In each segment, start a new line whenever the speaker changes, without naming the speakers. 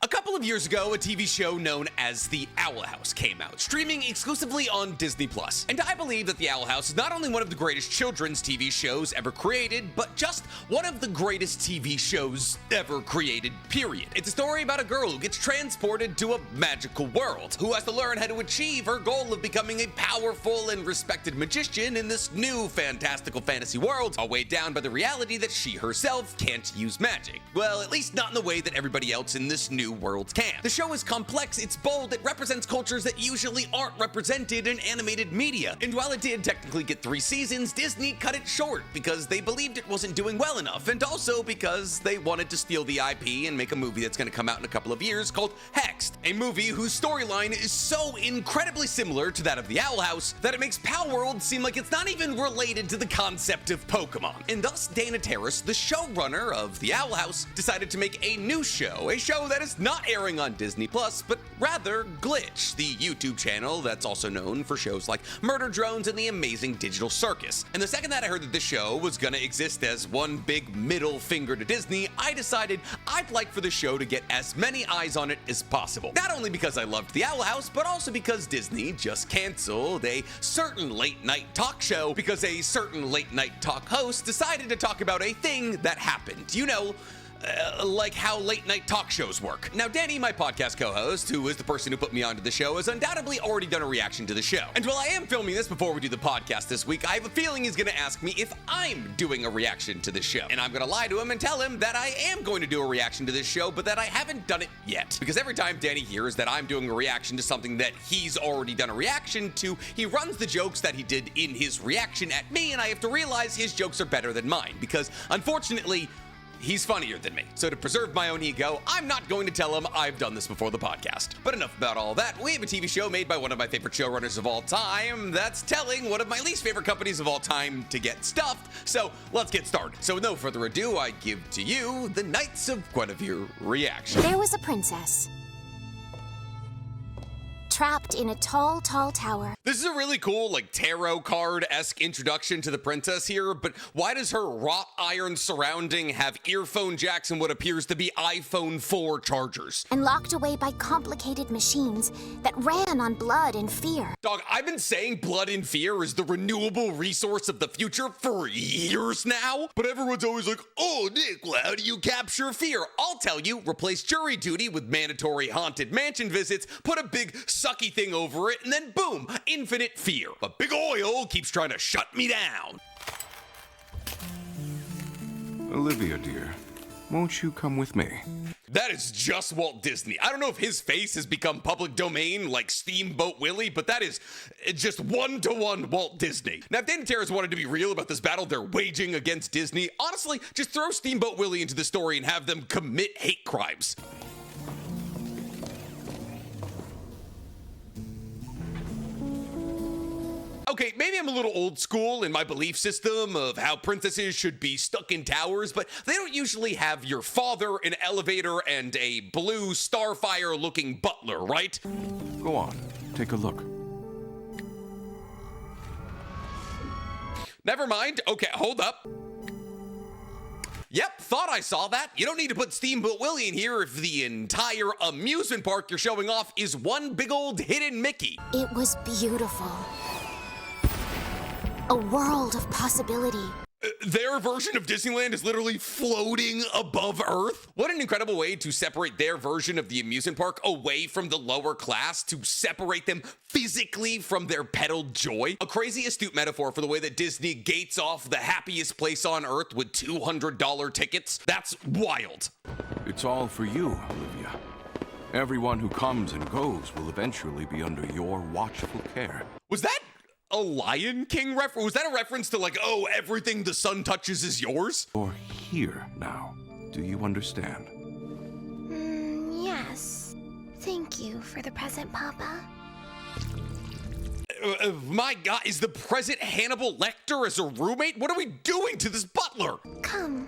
A couple of years ago, a TV show known as The Owl House came out, streaming exclusively on Disney+. And I believe that The Owl House is not only one of the greatest children's TV shows ever created, but just one of the greatest TV shows ever created, period. It's a story about a girl who gets transported to a magical world, who has to learn how to achieve her goal of becoming a powerful and respected magician in this new fantastical fantasy world, all weighed down by the reality that she herself can't use magic. Well, at least not in the way that everybody else in this new world can. The show is complex, it's bold, it represents cultures that usually aren't represented in animated media. And while it did technically get 3 seasons, Disney cut it short because they believed it wasn't doing well enough, and also because they wanted to steal the IP and make a movie that's going to come out in a couple of years called Hexed, a movie whose storyline is so incredibly similar to that of The Owl House that it makes Palworld seem like it's not even related to the concept of Pokemon. And thus, Dana Terrace, the showrunner of The Owl House, decided to make a new show, a show that is not airing on Disney+, but rather Glitch, the YouTube channel that's also known for shows like Murder Drones and The Amazing Digital Circus. And the second that I heard that this show was gonna exist as one big middle finger to Disney, I decided I'd like for the show to get as many eyes on it as possible. Not only because I loved The Owl House, but also because Disney just canceled a certain late night talk show because a certain late night talk host decided to talk about a thing that happened. You know, like how late night talk shows work. Now, Danny, my podcast co-host, who is the person who put me onto the show, has undoubtedly already done a reaction to the show. And while I am filming this before we do the podcast this week, I have a feeling he's gonna ask me if I'm doing a reaction to the show. And I'm gonna lie to him and tell him that I am going to do a reaction to this show, but that I haven't done it yet. Because every time Danny hears that I'm doing a reaction to something that he's already done a reaction to, he runs the jokes that he did in his reaction at me, and I have to realize his jokes are better than mine. Because, unfortunately, he's funnier than me. So to preserve my own ego, I'm not going to tell him I've done this before the podcast. But enough about all that. We have a TV show made by one of my favorite showrunners of all time that's telling one of my least favorite companies of all time to get stuffed. So let's get started. So with no further ado, I give to you the Knights of Guinevere reaction.
There was a princess, trapped in a tall, tall tower.
This is a really cool, like, tarot card-esque introduction to the princess here, but why does her wrought iron surrounding have earphone jacks and what appears to be iPhone 4 chargers?
And locked away by complicated machines that ran on blood and fear.
Dog, I've been saying blood and fear is the renewable resource of the future for years now, but everyone's always like, oh, Nick, well, how do you capture fear? I'll tell you, replace jury duty with mandatory haunted mansion visits, put a big sucky thing over it, and then boom, infinite fear. But Big Oil keeps trying to shut me down.
Olivia, dear, won't you come with me?
That is just Walt Disney. I don't know if his face has become public domain like Steamboat Willie, but that is just one-to-one Walt Disney. Now, if Dan and Terrace wanted to be real about this battle they're waging against Disney, honestly, just throw Steamboat Willie into the story and have them commit hate crimes. Okay, maybe I'm a little old school in my belief system of how princesses should be stuck in towers, but they don't usually have your father, an elevator, and a blue Starfire-looking butler, right?
Go on, take a look.
Never mind. Okay, hold up. Yep, thought I saw that. You don't need to put Steamboat Willie in here if the entire amusement park you're showing off is one big old hidden Mickey.
It was beautiful. A world of possibility.
Their version of Disneyland is literally floating above Earth. What an incredible way to separate their version of the amusement park away from the lower class, to separate them physically from their peddled joy. A crazy astute metaphor for the way that Disney gates off the happiest place on Earth with $200 tickets. That's wild.
It's all for you, Olivia. Everyone who comes and goes will eventually be under your watchful care.
Was that a Lion King reference? Was that a reference to like, oh, everything the sun touches is yours?
You're here now. Do you understand?
Yes. Thank you for the present, Papa.
My God, is the present Hannibal Lecter as a roommate? What are we doing to this butler?
Come,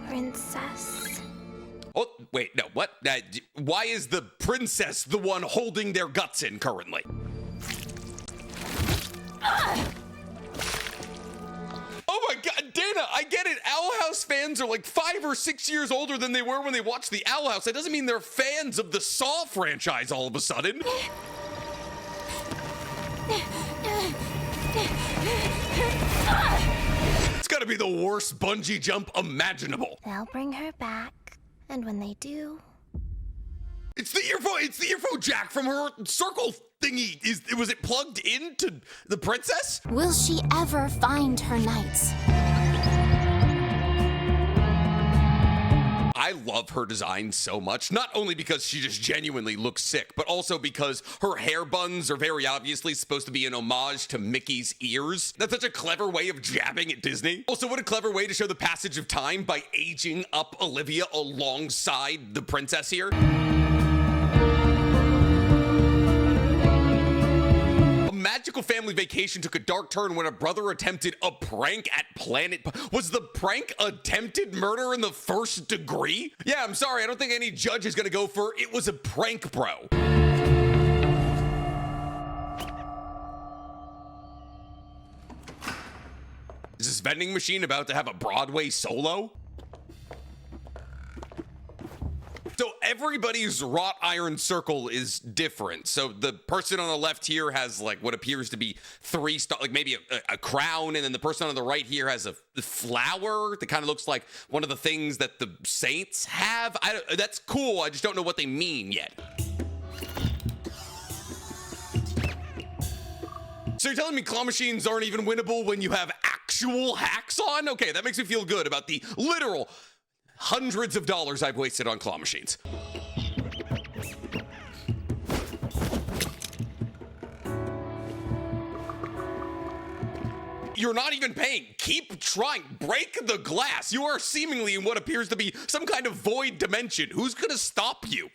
princess.
Oh, wait, no, what? Why is the princess the one holding their guts in currently? Oh my God, Dana, I get it. Owl House fans are like 5 or 6 years older than they were when they watched the Owl House. That doesn't mean they're fans of the Saw franchise all of a sudden. It's gotta be the worst bungee jump imaginable.
They'll bring her back, and when they do...
It's the earphone jack from her circle thingy. Was it plugged into the princess?
Will she ever find her knights?
I love her design so much, not only because she just genuinely looks sick, but also because her hair buns are very obviously supposed to be an homage to Mickey's ears. That's such a clever way of jabbing at Disney. Also, what a clever way to show the passage of time by aging up Olivia alongside the princess here. Magical Family Vacation took a dark turn when a brother attempted a prank at Planet. Was the prank attempted murder in the first degree? Yeah, I'm sorry. I don't think any judge is gonna go for it was a prank, bro. Is this vending machine about to have a Broadway solo? So everybody's wrought iron circle is different. So the person on the left here has like what appears to be 3 stars, like maybe a crown, and then the person on the right here has a flower that kind of looks like one of the things that the saints have. That's cool. I just don't know what they mean yet. So you're telling me claw machines aren't even winnable when you have actual hacks on? Okay, that makes me feel good about the literal hundreds of dollars I've wasted on claw machines. You're not even paying. Keep trying. Break the glass. You are seemingly in what appears to be some kind of void dimension. Who's gonna stop you?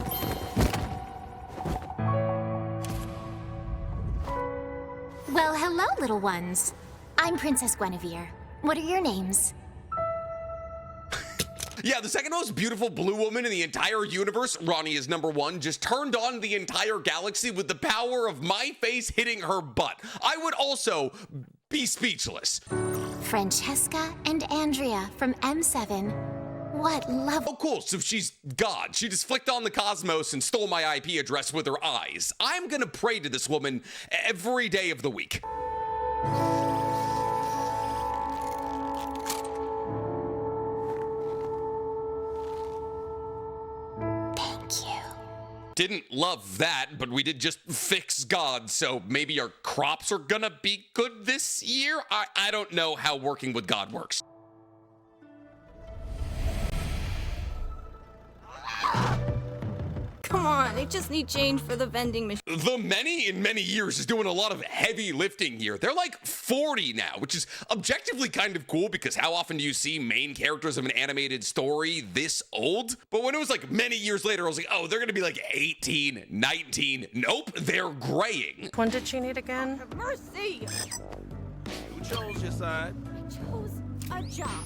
Well, hello, little ones. I'm Princess Guinevere. What are your names?
Yeah, the second most beautiful blue woman in the entire universe, Ronnie is #1, just turned on the entire galaxy with the power of my face hitting her butt. I would also be speechless.
Francesca and Andrea from M7. What love.
Oh, cool. So she's God. She just flicked on the cosmos and stole my IP address with her eyes. I'm gonna pray to this woman every day of the week. Didn't love that, but we did just fix God, so maybe our crops are gonna be good this year? I don't know how working with God works.
Come on, they just need change for the vending machine.
The Many in Many Years is doing a lot of heavy lifting here. They're like 40 now, which is objectively kind of cool because how often do you see main characters of an animated story this old? But when it was like many years later, I was like, oh, they're gonna be like 18, 19. Nope, they're graying.
When did she need again?
Have mercy!
Who chose your side?
I chose a job.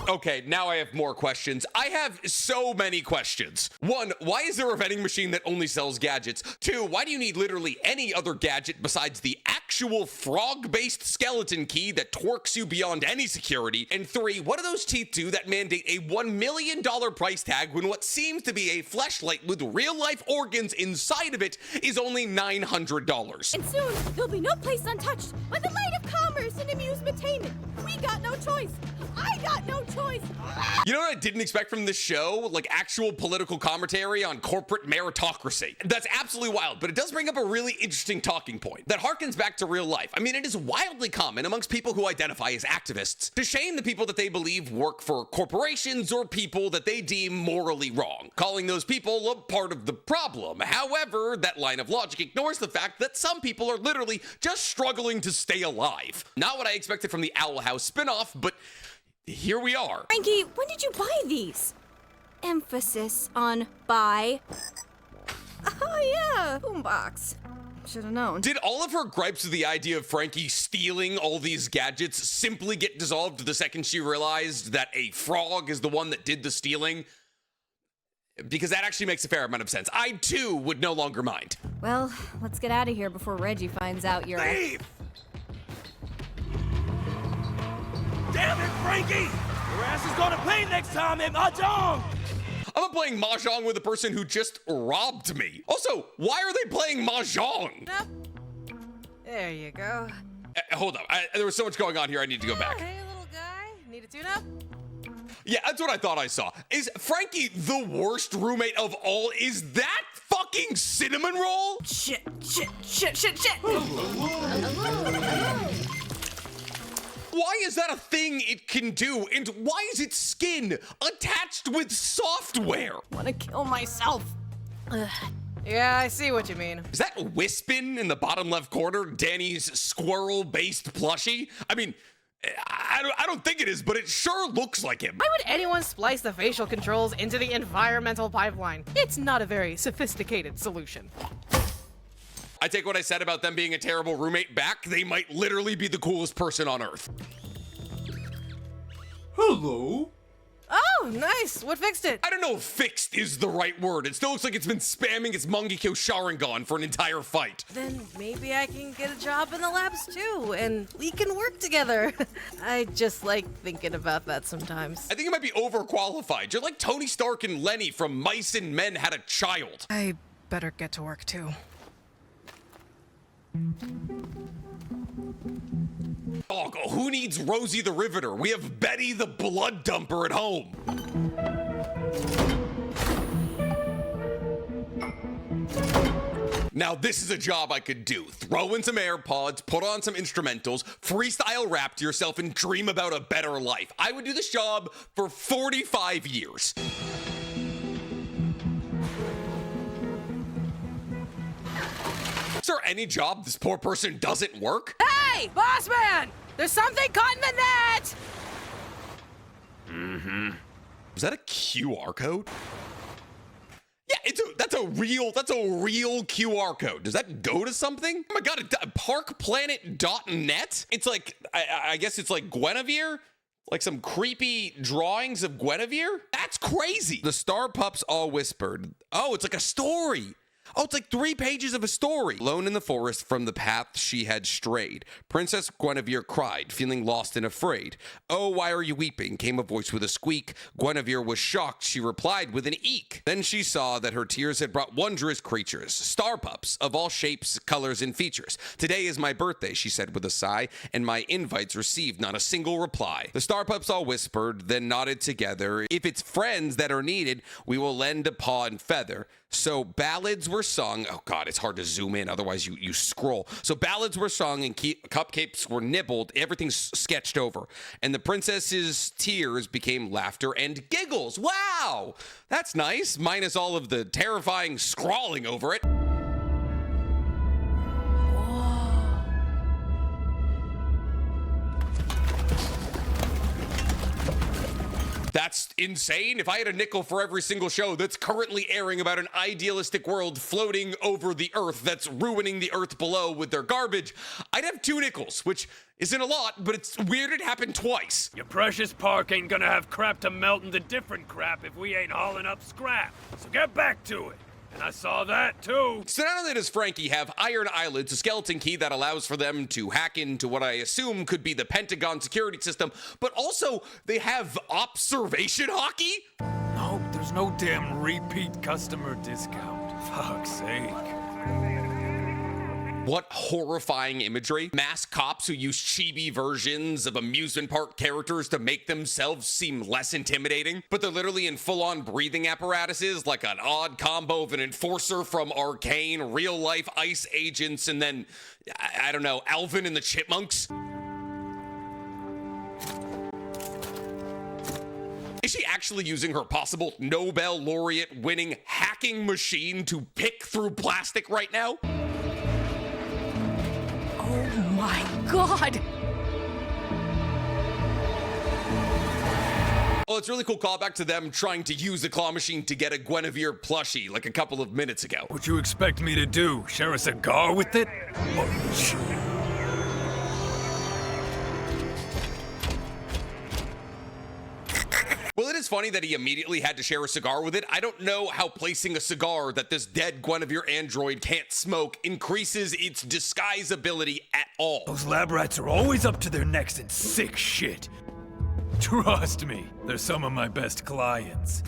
Okay, now I have more questions. I have so many questions. 1, why is there a vending machine that only sells gadgets? 2, why do you need literally any other gadget besides the actual frog-based skeleton key that twerks you beyond any security? And 3, what do those teeth do that mandate a $1 million price tag when what seems to be a fleshlight with real-life organs inside of it is only $900?
And soon, there'll be no place untouched by the light of commerce and amusement-tainment. We got no choice. I got no choice.
You know what I didn't expect from this show? Like actual political commentary on corporate meritocracy. That's absolutely wild, but it does bring up a really interesting talking point that harkens back to real life. I mean, it is wildly common amongst people who identify as activists to shame the people that they believe work for corporations or people that they deem morally wrong, calling those people a part of the problem. However, that line of logic ignores the fact that some people are literally just struggling to stay alive. Not what I expected from the Owl House spinoff, but here we are.
Frankie, when did you buy these? Emphasis on buy. Oh yeah, boombox. Should have known.
Did all of her gripes with the idea of Frankie stealing all these gadgets simply get dissolved the second she realized that a frog is the one that did the stealing? Because that actually makes a fair amount of sense. I, too, would no longer mind.
Well, let's get out of here before Reggie finds out you're...
Thief! Damn it, Frankie! Your ass is gonna pay next time at Mahjong!
I'm not playing Mahjong with a person who just robbed me. Also, why are they playing Mahjong?
There you go.
Hold up, there was so much going on here, I need to go back.
Hey, little guy. Need a tune-up?
Yeah, that's what I thought I saw. Is Frankie the worst roommate of all? Is that fucking cinnamon roll?
Shit.
Why is that a thing it can do? And why is its skin attached with software?
Wanna kill myself. Yeah, I see what you mean.
Is that Wispin in the bottom left corner Danny's squirrel-based plushie? I mean, I don't think it is, but it sure looks like him.
Why would anyone splice the facial controls into the environmental pipeline? It's not a very sophisticated solution.
I take what I said about them being a terrible roommate back. They might literally be the coolest person on Earth.
Hello?
Oh, nice. What fixed it?
I don't know if fixed is the right word. It still looks like it's been spamming its Mangekyo Sharingan for an entire fight.
Then maybe I can get a job in the labs too, and we can work together. I just like thinking about that sometimes.
I think it might be overqualified. You're like Tony Stark and Lenny from Mice and Men Had a Child.
I better get to work too.
Oh, who needs Rosie the Riveter? We have Betty the Blood Dumper at home. Now, this is a job I could do. Throw in some AirPods, put on some instrumentals, freestyle rap to yourself, and dream about a better life. I would do this job for 45 years. Is there any job this poor person doesn't work?
Hey, boss man! There's something caught in the net!
Is that a QR code? Yeah, that's a real QR code. Does that go to something? Oh my god, parkplanet.net? It's like, I guess it's like Guinevere? Like some creepy drawings of Guinevere? That's crazy. The Star Pups all whispered. Oh, it's like a story. Oh, it's like 3 pages of a story. Alone in the forest from the path she had strayed, Princess Guinevere cried, feeling lost and afraid. Oh, why are you weeping? Came a voice with a squeak. Guinevere was shocked. She replied with an eek. Then she saw that her tears had brought wondrous creatures, star pups of all shapes, colors, and features. Today is my birthday, she said with a sigh, and my invites received not a single reply. The star pups all whispered, then nodded together. If it's friends that are needed, we will lend a paw and feather. So ballads were sung. Oh God, it's hard to zoom in, otherwise you scroll. So ballads were sung and cupcakes were nibbled. Everything's sketched over. And the princess's tears became laughter and giggles. Wow, that's nice. Minus all of the terrifying scrawling over it. That's insane. If I had a nickel for every single show that's currently airing about an idealistic world floating over the earth that's ruining the earth below with their garbage, I'd have 2 nickels, which isn't a lot, but it's weird it happened twice.
Your precious park ain't gonna have crap to melt into different crap if we ain't hauling up scrap. So get back to it. And I saw that too.
So not only does Frankie have iron eyelids, a skeleton key that allows for them to hack into what I assume could be the Pentagon security system, but also they have observation hockey?
Nope, there's no damn repeat customer discount. Fuck's sake.
What horrifying imagery. Masked cops who use chibi versions of amusement park characters to make themselves seem less intimidating, but they're literally in full-on breathing apparatuses, like an odd combo of an enforcer from Arcane, real-life ICE agents, and then, I don't know, Alvin and the Chipmunks. Is she actually using her possible Nobel laureate winning hacking machine to pick through plastic right now?
Oh my god!
Well, it's a really cool callback to them trying to use the claw machine to get a Guinevere plushie like a couple of minutes ago.
What you expect me to do? Share a cigar with it?
Well, it is funny that he immediately had to share a cigar with it. I don't know how placing a cigar that this dead Guinevere android can't smoke increases its disguise ability at all.
Those lab rats are always up to their necks in sick shit. Trust me, they're some of my best clients.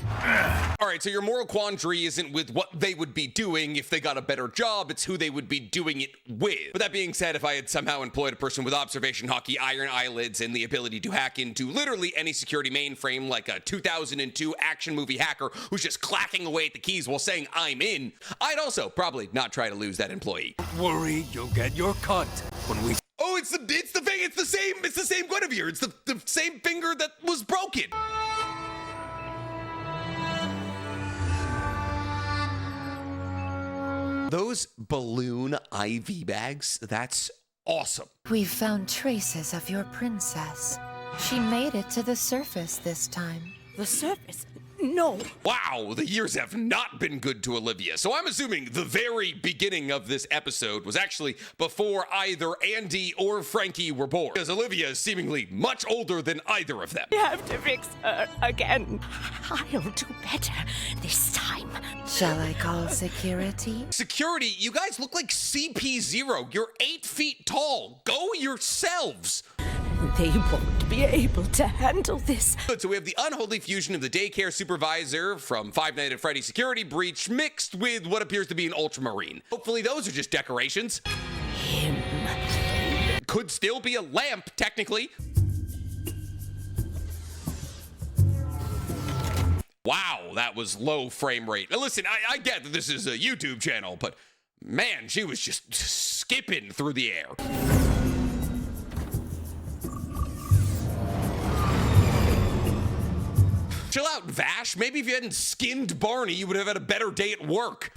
All right, so your moral quandary isn't with what they would be doing if they got a better job, it's who they would be doing it with. But that being said, if I had somehow employed a person with observation hockey, iron eyelids, and the ability to hack into literally any security mainframe like a 2002 action movie hacker who's just clacking away at the keys while saying I'm in, I'd also probably not try to lose that employee.
Don't worry, you'll get your cut when we...
Oh, it's the same Guinevere. It's the same finger that was broken. Those balloon IV bags, that's awesome.
We've found traces of your princess. She made it to the surface this time.
The surface? No.
Wow, the years have not been good to Olivia. So I'm assuming the very beginning of this episode was actually before either Andy or Frankie were born, because Olivia is seemingly much older than either of them.
We have to fix her again. I'll do better this time.
Shall I call security?
Security, you guys look like CP0. You're 8 feet tall. Go yourselves.
They won't be able to handle this.
Good, so we have the unholy fusion of the daycare supervisor from Five Nights at Freddy's security breach mixed with what appears to be an ultramarine. Hopefully those are just decorations.
Him.
Could still be a lamp, technically. Wow, that was low frame rate. Now listen, I get that this is a YouTube channel, but man, she was just skipping through the air. Chill out, Vash. Maybe if you hadn't skinned Barney, you would have had a better day at work.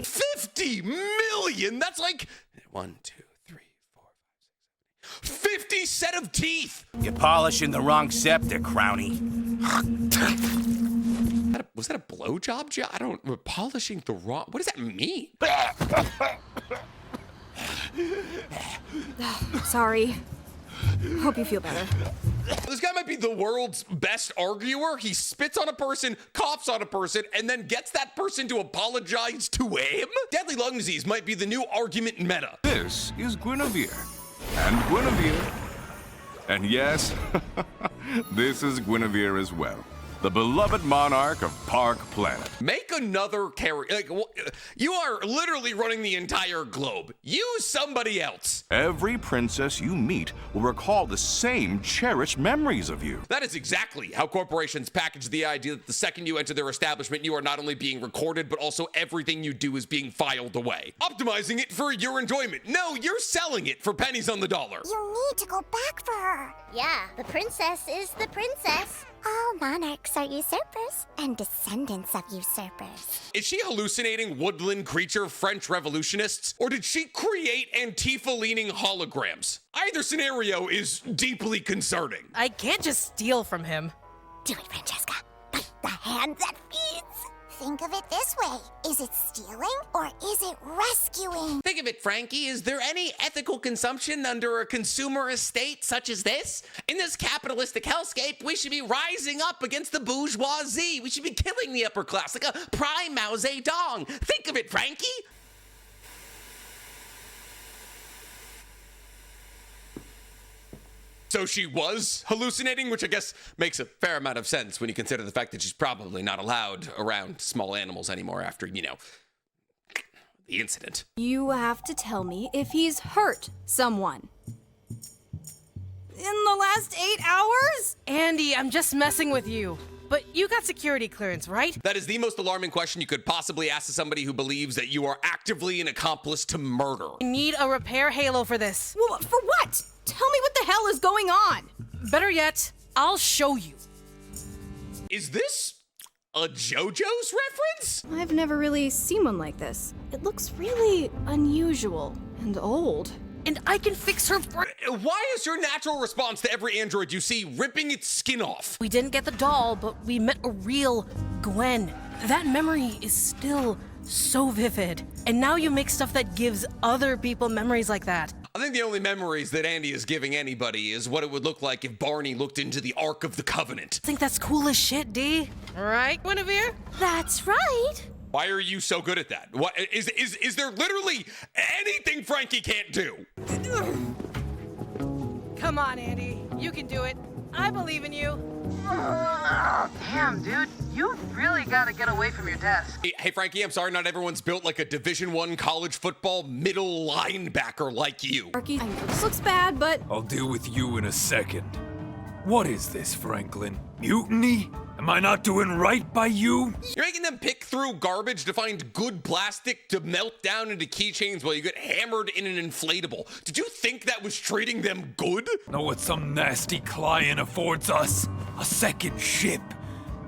50 million? That's like 1, 2, 3, 4, 5, 6, 7, 50 set of teeth.
You're polishing the wrong scepter, Crowny.
Was that a blowjob job? I don't. We're polishing the wrong. What does that mean?
Sorry. Hope you feel better.
This guy might be the world's best arguer. He spits on a person, coughs on a person, and then gets that person to apologize to him? Deadly lung disease might be the new argument meta.
This is Guinevere. And Guinevere. And yes, this is Guinevere as well. The beloved monarch of Park Planet.
Make another character. Like, you are literally running the entire globe. Use somebody else.
Every princess you meet will recall the same cherished memories of you.
That is exactly how corporations package the idea that the second you enter their establishment, you are not only being recorded, but also everything you do is being filed away. Optimizing it for your enjoyment. No, you're selling it for pennies on the dollar.
You need to go back for her. Yeah, the princess is the princess. All monarchs are usurpers and descendants of usurpers.
Is she hallucinating woodland creature French revolutionists? Or did she create Antifa-leaning holograms? Either scenario is deeply concerning.
I can't just steal from him.
Do it, Francesca. Bite the hand that feeds. Think of it this way. Is it stealing or is it rescuing?
Think of it, Frankie. Is there any ethical consumption under a consumerist state such as this? In this capitalistic hellscape, we should be rising up against the bourgeoisie. We should be killing the upper class like a prime Mao Zedong. Think of it, Frankie. So she was hallucinating, which I guess makes a fair amount of sense when you consider the fact that she's probably not allowed around small animals anymore after, you know, the incident.
You have to tell me if he's hurt someone. In the last 8 hours?
Andy, I'm just messing with you. But you got security clearance, right?
That is the most alarming question you could possibly ask to somebody who believes that you are actively an accomplice to murder.
I need a repair halo for this.
Well, for what? Tell me what the hell is going on.
Better yet, I'll show you.
Is this a JoJo's reference?
I've never really seen one like this. It looks really unusual and old.
And I can fix her.
Why is your natural response to every android you see ripping its skin off?
We didn't get the doll, but we met a real Gwen. That memory is still so vivid. And now you make stuff that gives other people memories like that.
I think the only memories that Andy is giving anybody is what it would look like if Barney looked into the Ark of the Covenant.
I think that's cool as shit, D. Right, Guinevere?
That's right.
Why are you so good at that? What is there literally anything Frankie can't do?
Come on, Andy. You can do it. I believe in you.
Damn, dude. You really gotta get away from your desk.
Hey, Frankie, I'm sorry not everyone's built like a Division I college football middle linebacker like you.
Sparky, I know this looks bad, but
I'll deal with you in a second. What is this, Franklin? Mutiny? Am I not doing right by you?
You're making them pick through garbage to find good plastic to melt down into keychains while you get hammered in an inflatable. Did you think that was treating them good?
Know what some nasty client affords us? A second ship.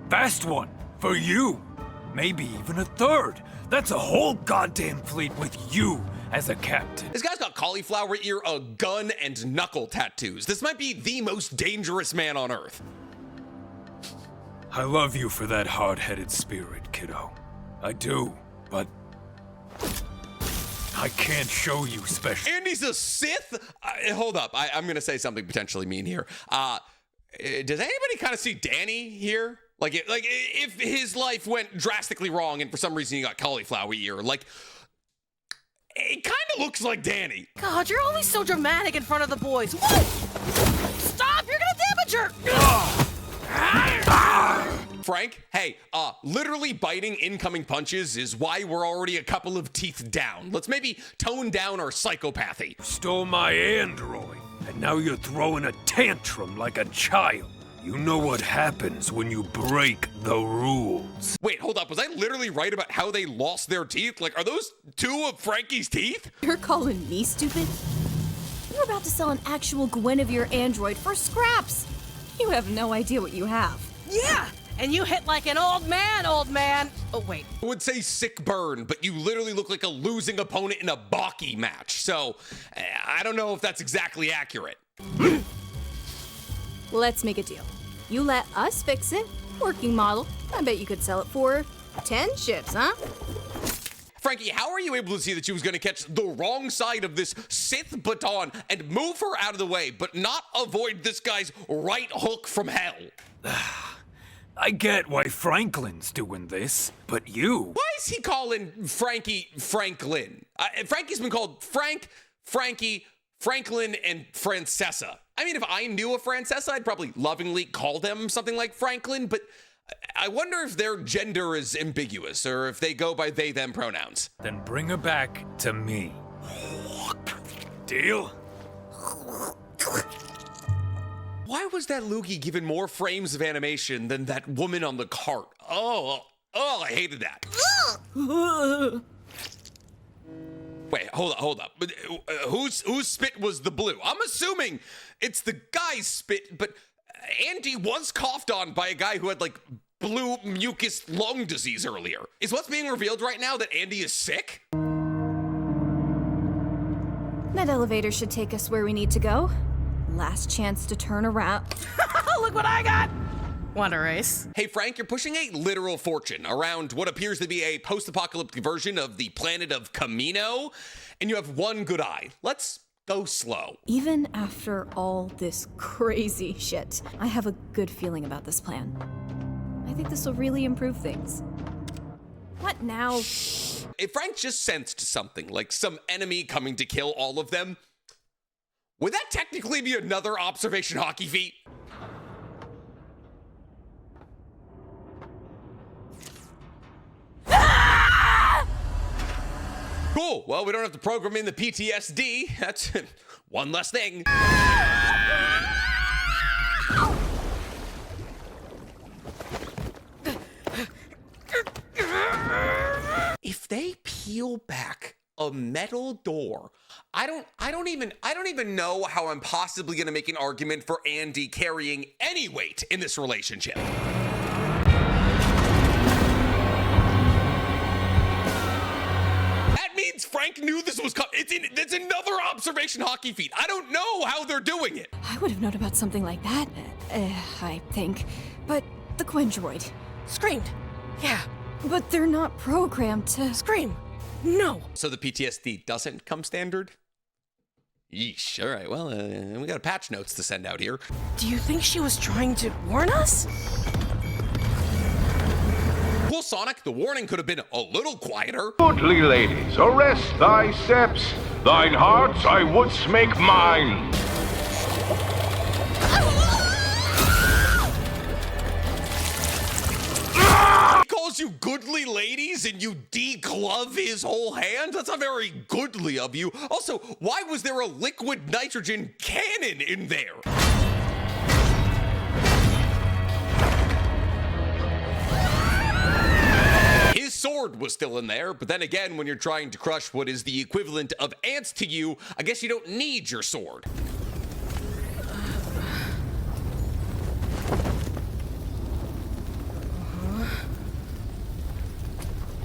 Fast one. For you. Maybe even a third. That's a whole goddamn fleet with you as a captain.
This guy's got cauliflower ear, a gun, and knuckle tattoos. This might be the most dangerous man on Earth.
I love you for that hard-headed spirit, kiddo. I do, but I can't show you special.
Andy's a Sith? Hold up, I'm gonna say something potentially mean here. Does anybody kind of see Danny here? Like if his life went drastically wrong and for some reason he got cauliflower ear, like, it kind of looks like Danny.
God, you're always so dramatic in front of the boys. Whoa! Stop! You're gonna damage her!
Frank, hey, literally biting incoming punches is why we're already a couple of teeth down. Let's maybe tone down our psychopathy.
Stole my android, and now you're throwing a tantrum like a child. You know what happens when you break the rules.
Wait, hold up. Was I literally right about how they lost their teeth? Like, are those two of Frankie's teeth?
you're calling me stupid? You're about to sell an actual Guinevere android for scraps. You have no idea what you have.
Yeah! And you hit like an old man, old man. Oh, wait.
I would say sick burn, but you literally look like a losing opponent in a Baki match. So, I don't know if that's exactly accurate.
Let's make a deal. You let us fix it. Working model. I bet you could sell it for 10 ships, huh?
Frankie, how are you able to see that she was going to catch the wrong side of this Sith baton and move her out of the way, but not avoid this guy's right hook from hell?
I get why Franklin's doing this, but you...
Why is he calling Frankie Franklin? Frankie's been called Frank, Frankie, Franklin, and Francesa. I mean, if I knew a Francesa, I'd probably lovingly call them something like Franklin, but I wonder if their gender is ambiguous or if they go by they, them pronouns.
Then bring her back to me. Deal?
Why was that loogie given more frames of animation than that woman on the cart? Oh, I hated that. Wait, hold up. But whose spit was the blue? I'm assuming it's the guy's spit, but Andy was coughed on by a guy who had like blue mucus lung disease earlier. Is what's being revealed right now that Andy is sick?
That elevator should take us where we need to go. Last chance to turn around.
Look what I got! Want a race?
Hey, Frank, you're pushing a literal fortune around what appears to be a post-apocalyptic version of the planet of Camino, and you have one good eye. Let's go slow.
Even after all this crazy shit, I have a good feeling about this plan. I think this will really improve things. What now?
If Frank just sensed something, like some enemy coming to kill all of them, would that technically be another observation hockey feat? Cool, well, we don't have to program in the PTSD. That's one less thing. If they peel back a metal door, I don't even know how I'm possibly gonna make an argument for Andy carrying any weight in this relationship. That means Frank knew this was coming. It's another observation hockey feat. I don't know how they're doing it.
I would have known about something like that, I think. But the Quindroid.
Screamed. Yeah.
But they're not programmed to...
Scream. No.
So the PTSD doesn't come standard? Yeesh. All right, well, we got patch notes to send out here.
Do you think she was trying to warn us?
Cool, Sonic. The warning could have been a little quieter.
Goodly ladies, arrest thy steps. Thine hearts I wouldst make mine.
calls you goodly ladies and you deglove his whole hand? That's not very goodly of you. Also, why was there a liquid nitrogen cannon in there? His sword was still in there, but then again, when you're trying to crush what is the equivalent of ants to you, I guess you don't need your sword.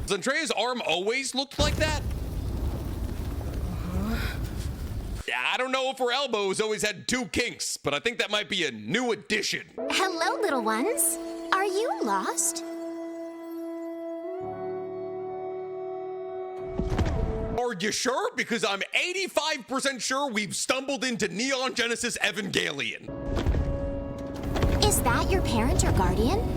Does Andrea's arm always looked like that? I don't know if her elbows always had two kinks, but I think that might be a new addition.
Hello, little ones. Are you lost?
Are you sure? Because I'm 85% sure we've stumbled into Neon Genesis Evangelion.
Is that your parent or guardian?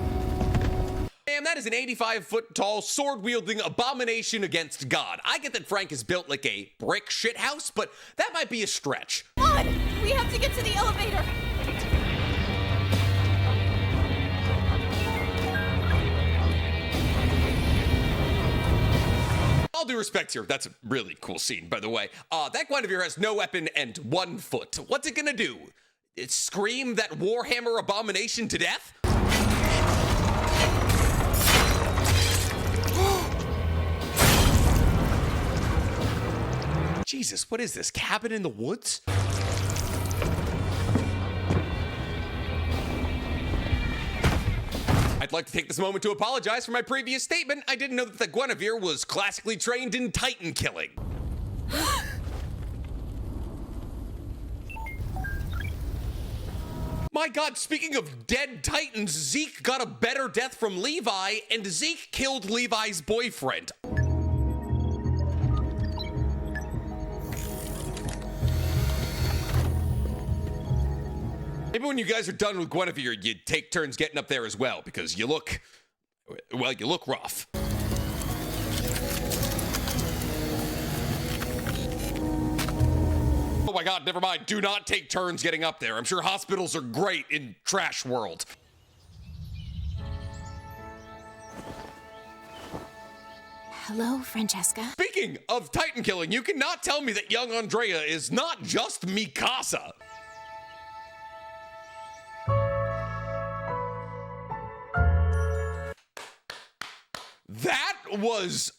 Damn, that is an 85-foot-tall, sword-wielding abomination against God. I get that Frank is built like a brick shithouse, but that might be a stretch.
Come on! We have to get to the elevator!
All due respect here, that's a really cool scene, by the way. That Guinevere has no weapon and 1 foot. What's it gonna do? Scream that Warhammer abomination to death? Jesus, what is this? Cabin in the woods? I'd like to take this moment to apologize for my previous statement. I didn't know that the Guinevere was classically trained in Titan killing. My God, speaking of dead Titans, Zeke got a better death from Levi, and Zeke killed Levi's boyfriend. Maybe when you guys are done with Guinevere, you take turns getting up there as well, because you look, well, you look rough. Oh my God, never mind. Do not take turns getting up there. I'm sure hospitals are great in Trash World.
Hello, Francesca.
Speaking of Titan killing, you cannot tell me that young Andrea is not just Mikasa. That was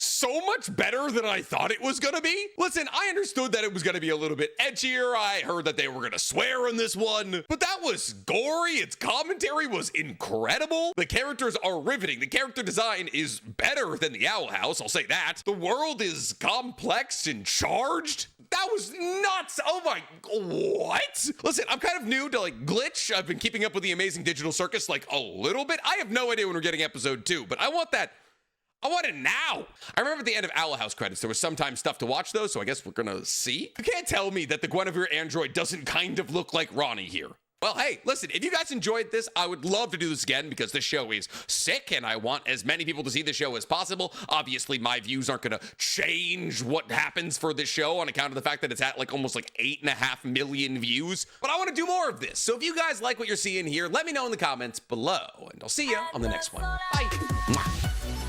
so much better than I thought it was gonna be. Listen, I understood that it was gonna be a little bit edgier. I heard that they were gonna swear in this one, but that was gory. Its commentary was incredible. The characters are riveting. The character design is better than the Owl House, I'll say that. The world is complex and charged. That was nuts. Oh my, what? Listen, I'm kind of new to like Glitch. I've been keeping up with the Amazing Digital Circus like a little bit. I have no idea when we're getting episode 2, but I want that. I want it now. I remember at the end of Owl House credits, there was sometimes stuff to watch though, so I guess we're gonna see. You can't tell me that the Guinevere android doesn't kind of look like Ronnie here. Well, hey, listen, if you guys enjoyed this, I would love to do this again because this show is sick and I want as many people to see the show as possible. Obviously, my views aren't going to change what happens for this show on account of the fact that it's at like almost like 8.5 million views. But I want to do more of this. So if you guys like what you're seeing here, let me know in the comments below and I'll see you on the next one. Bye.